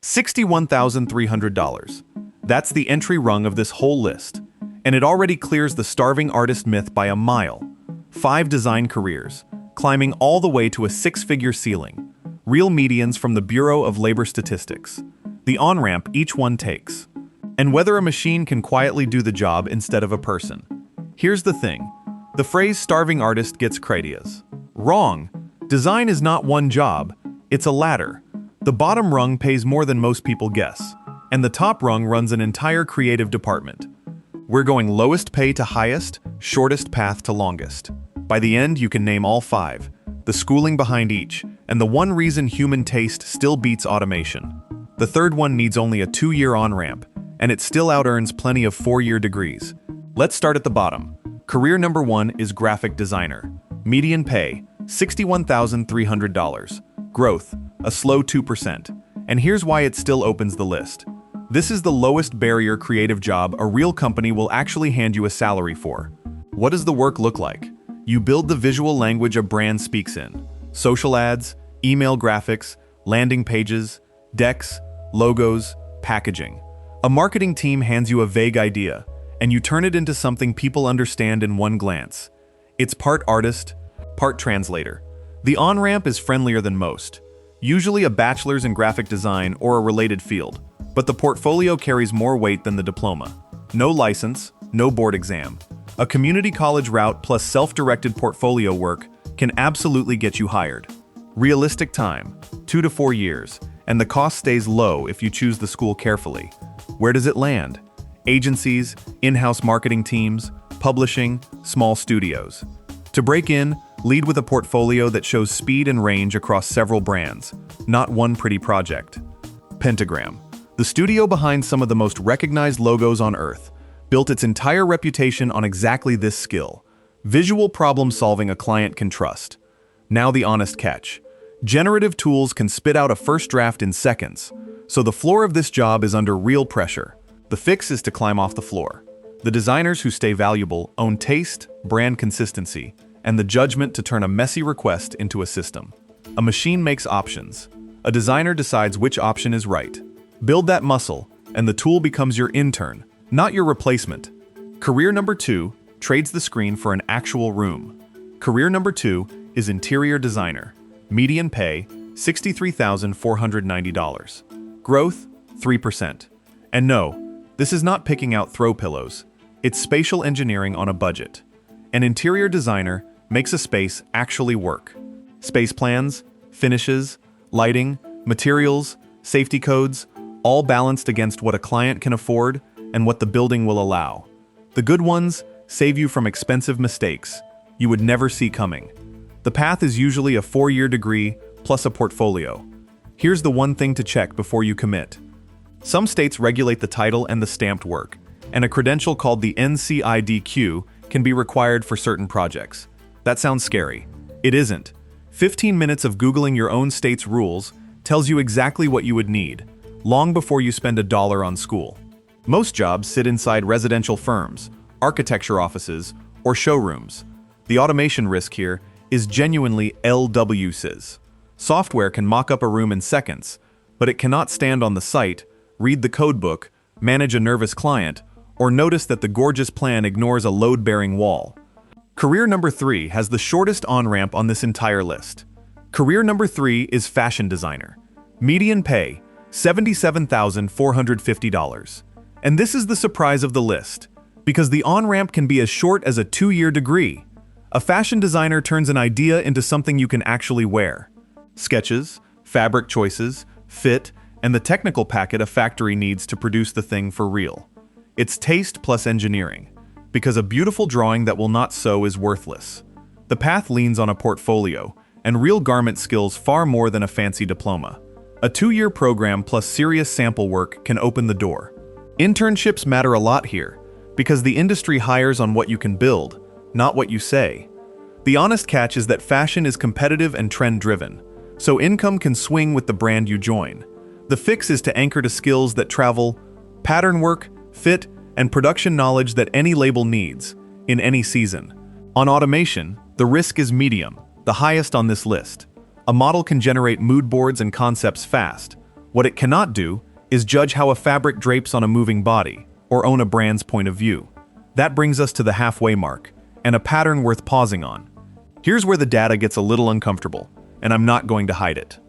$61,300. That's the entry rung of this whole list. And it already clears the starving artist myth by a mile. 5 design careers, climbing all the way to a 6-figure ceiling. Real medians from the Bureau of Labor Statistics. The on-ramp each one takes. And whether a machine can quietly do the job instead of a person. Here's the thing. The phrase starving artist gets critias. Wrong. Design is not one job, it's a ladder. The bottom rung pays more than most people guess, and the top rung runs an entire creative department. We're going lowest pay to highest, shortest path to longest. By the end, you can name all 5, the schooling behind each, and the one reason human taste still beats automation. The third one needs only a 2-year on-ramp, and it still out-earns plenty of 4-year degrees. Let's start at the bottom. Career number 1 is graphic designer. Median pay, $61,300. Growth, a slow 2%. And here's why it still opens the list. This is the lowest barrier creative job a real company will actually hand you a salary for. What does the work look like? You build the visual language a brand speaks in. Social ads, email graphics, landing pages, decks, logos, packaging. A marketing team hands you a vague idea, and you turn it into something people understand in one glance. It's part artist, part translator. The on-ramp is friendlier than most, usually a bachelor's in graphic design or a related field, but the portfolio carries more weight than the diploma. No license, no board exam. A community college route plus self-directed portfolio work can absolutely get you hired. Realistic time, 2 to 4 years, and the cost stays low if you choose the school carefully. Where does it land? Agencies, in-house marketing teams, publishing, small studios. To break in, lead with a portfolio that shows speed and range across several brands, not one pretty project. Pentagram, the studio behind some of the most recognized logos on Earth, built its entire reputation on exactly this skill: visual problem solving a client can trust. Now the honest catch. Generative tools can spit out a first draft in seconds, so the floor of this job is under real pressure. The fix is to climb off the floor. The designers who stay valuable own taste, brand consistency, and the judgment to turn a messy request into a system. A machine makes options. A designer decides which option is right. Build that muscle, and the tool becomes your intern, not your replacement. Career number 2 trades the screen for an actual room. Career number 2 is interior designer. Median pay, $63,490. Growth, 3%. And no, this is not picking out throw pillows. It's spatial engineering on a budget. An interior designer makes a space actually work. Space plans, finishes, lighting, materials, safety codes, all balanced against what a client can afford and what the building will allow. The good ones save you from expensive mistakes you would never see coming. The path is usually a 4-year degree plus a portfolio. Here's the one thing to check before you commit. Some states regulate the title and the stamped work, and a credential called the NCIDQ can be required for certain projects. That sounds scary. It isn't. 15 minutes of Googling your own state's rules tells you exactly what you would need, long before you spend $1 on school. Most jobs sit inside residential firms, architecture offices, or showrooms. The automation risk here is genuinely LWCs. Software can mock up a room in seconds, but it cannot stand on the site, read the codebook, manage a nervous client, or notice that the gorgeous plan ignores a load-bearing wall. Career number 3 has the shortest on-ramp on this entire list. Career number 3 is fashion designer. Median pay, $77,450. And this is the surprise of the list, because the on-ramp can be as short as a 2-year degree. A fashion designer turns an idea into something you can actually wear. Sketches, fabric choices, fit, and the technical packet a factory needs to produce the thing for real. It's taste plus engineering, because a beautiful drawing that will not sew is worthless. The path leans on a portfolio, and real garment skills far more than a fancy diploma. A 2-year program plus serious sample work can open the door. Internships matter a lot here, because the industry hires on what you can build, not what you say. The honest catch is that fashion is competitive and trend-driven, so income can swing with the brand you join. The fix is to anchor to skills that travel, pattern work, fit, and production knowledge that any label needs, in any season. On automation, the risk is medium, the highest on this list. A model can generate mood boards and concepts fast, What it cannot do is judge how a fabric drapes on a moving body or own a brand's point of view. That brings us to the halfway mark, and a pattern worth pausing on. Here's where the data gets a little uncomfortable, and I'm not going to hide it.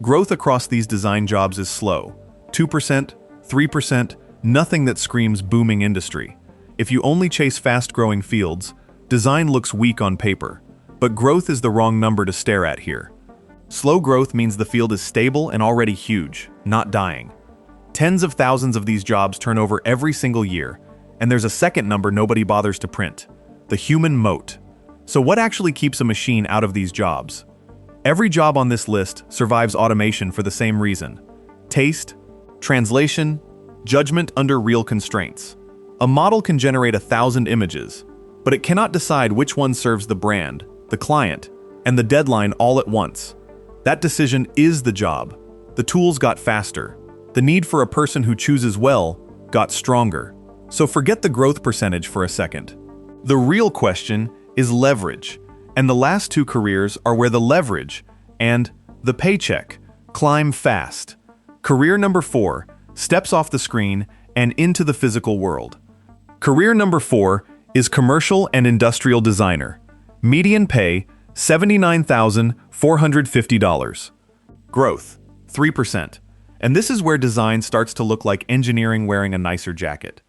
Growth across these design jobs is slow. 2%, 3%, nothing that screams booming industry. If you only chase fast-growing fields, design looks weak on paper. But growth is the wrong number to stare at here. Slow growth means the field is stable and already huge, not dying. Tens of thousands of these jobs turn over every single year, and there's a second number nobody bothers to print: the human moat. So what actually keeps a machine out of these jobs? Every job on this list survives automation for the same reason: taste, translation, judgment under real constraints. A model can generate 1,000 images, but it cannot decide which one serves the brand, the client, and the deadline all at once. That decision is the job. The tools got faster. The need for a person who chooses well got stronger. So forget the growth percentage for a second. The real question is leverage, and the last two careers are where the leverage and the paycheck climb fast. Career number 4 steps off the screen and into the physical world. Career number 4 is commercial and industrial designer. Median pay, $79,450. Growth, 3%. And this is where design starts to look like engineering wearing a nicer jacket.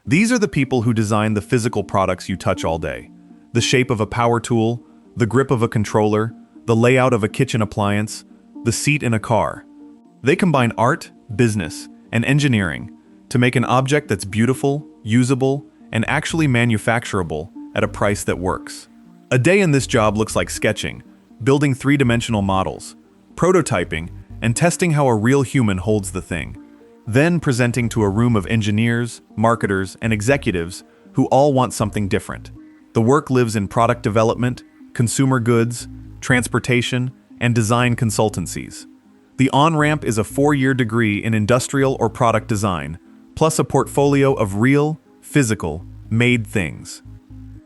These are the people who design the physical products you touch all day. The shape of a power tool, the grip of a controller, the layout of a kitchen appliance, the seat in a car. They combine art, business, and engineering to make an object that's beautiful, usable, and actually manufacturable at a price that works. A day in this job looks like sketching, building three-dimensional models, prototyping, and testing how a real human holds the thing. Then presenting to a room of engineers, marketers, and executives who all want something different. The work lives in product development, consumer goods, transportation, and design consultancies. The on-ramp is a 4-year degree in industrial or product design, plus a portfolio of real, physical, made things.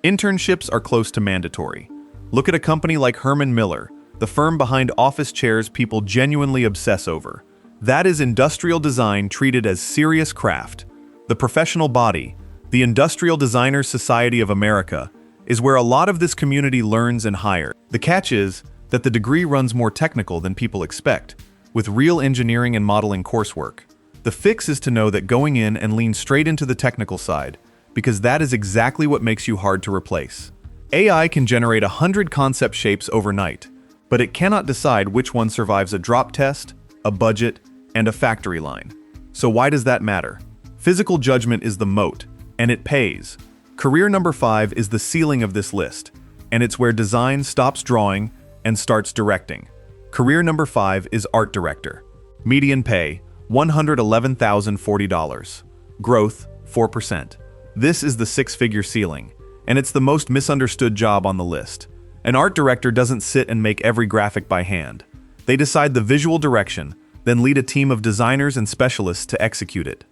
Internships are close to mandatory. Look at a company like Herman Miller, the firm behind office chairs people genuinely obsess over. That is industrial design treated as serious craft. The professional body, the Industrial Designers Society of America, is where a lot of this community learns and hires. The catch is that the degree runs more technical than people expect, with real engineering and modeling coursework. The fix is to know that going in and lean straight into the technical side, because that is exactly what makes you hard to replace. AI can generate 100 concept shapes overnight, but it cannot decide which one survives a drop test, a budget, and a factory line. So why does that matter? Physical judgment is the moat, and it pays. Career number 5 is the ceiling of this list, and it's where design stops drawing and starts directing. Career number 5 is art director. Median pay, $111,040. Growth, 4%. This is the 6-figure ceiling, and it's the most misunderstood job on the list. An art director doesn't sit and make every graphic by hand. They decide the visual direction, then lead a team of designers and specialists to execute it.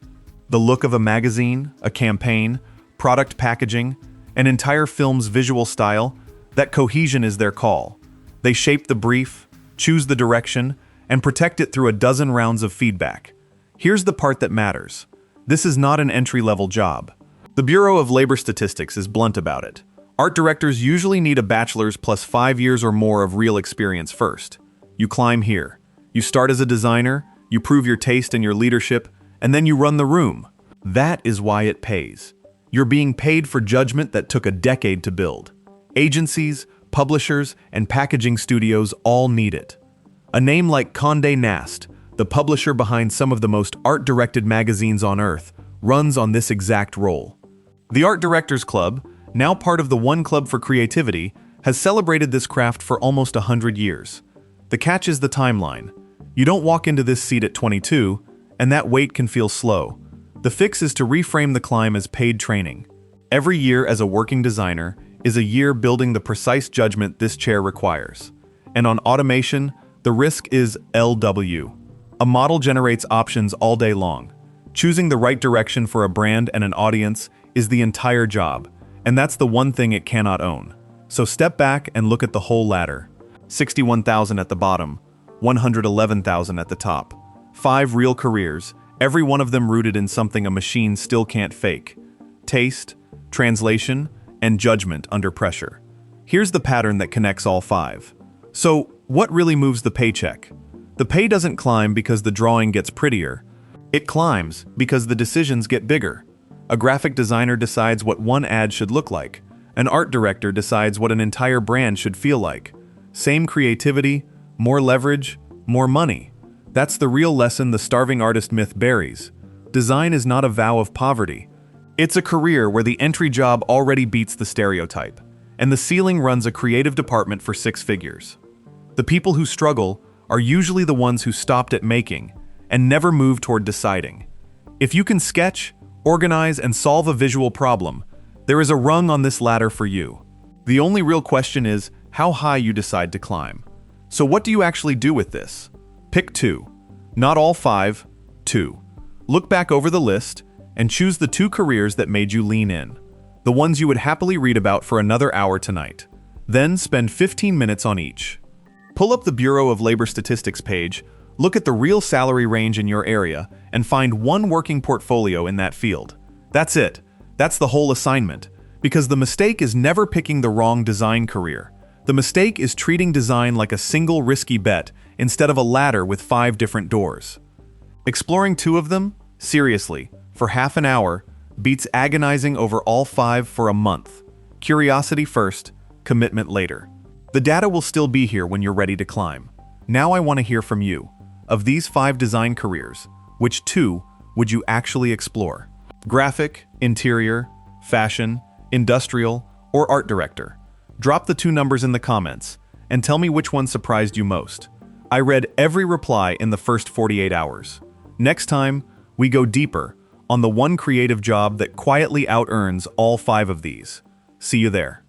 The look of a magazine, a campaign, product packaging, an entire film's visual style, that cohesion is their call. They shape the brief, choose the direction, and protect it through a dozen rounds of feedback. Here's the part that matters. This is not an entry-level job. The Bureau of Labor Statistics is blunt about it. Art directors usually need a bachelor's plus 5 years or more of real experience first. You climb here. You start as a designer, you prove your taste and your leadership, and then you run the room. That is why it pays. You're being paid for judgment that took a decade to build. Agencies, publishers, and packaging studios all need it. A name like Condé Nast, the publisher behind some of the most art-directed magazines on Earth, runs on this exact role. The Art Directors Club, now part of the One Club for Creativity, has celebrated this craft for almost 100 years. The catch is the timeline. You don't walk into this seat at 22, and that wait can feel slow. The fix is to reframe the climb as paid training. Every year as a working designer is a year building the precise judgment this chair requires. And on automation, the risk is LW. A model generates options all day long. Choosing the right direction for a brand and an audience is the entire job, and that's the one thing it cannot own. So step back and look at the whole ladder. 61,000 at the bottom, 111,000 at the top. 5 real careers, every one of them rooted in something a machine still can't fake: taste, translation, and judgment under pressure. Here's the pattern that connects all 5. So, what really moves the paycheck? The pay doesn't climb because the drawing gets prettier. It climbs because the decisions get bigger. A graphic designer decides what one ad should look like. An art director decides what an entire brand should feel like. Same creativity, more leverage, more money. That's the real lesson the starving artist myth buries. Design is not a vow of poverty. It's a career where the entry job already beats the stereotype, and the ceiling runs a creative department for 6 figures. The people who struggle are usually the ones who stopped at making and never moved toward deciding. If you can sketch, organize, and solve a visual problem, there is a rung on this ladder for you. The only real question is how high you decide to climb. So what do you actually do with this? Pick 2. Not all 5, 2. Look back over the list and choose the 2 careers that made you lean in. The ones you would happily read about for another hour tonight. Then spend 15 minutes on each. Pull up the Bureau of Labor Statistics page, look at the real salary range in your area, and find one working portfolio in that field. That's it. That's the whole assignment. Because the mistake is never picking the wrong design career. The mistake is treating design like a single risky bet instead of a ladder with 5 different doors. Exploring 2 of them, seriously, for half an hour, beats agonizing over all 5 for a month. Curiosity first, commitment later. The data will still be here when you're ready to climb. Now I want to hear from you. Of these 5 design careers, which 2 would you actually explore? Graphic, interior, fashion, industrial, or art director? Drop the 2 numbers in the comments and tell me which one surprised you most. I read every reply in the first 48 hours. Next time, we go deeper on the one creative job that quietly out-earns all 5 of these. See you there.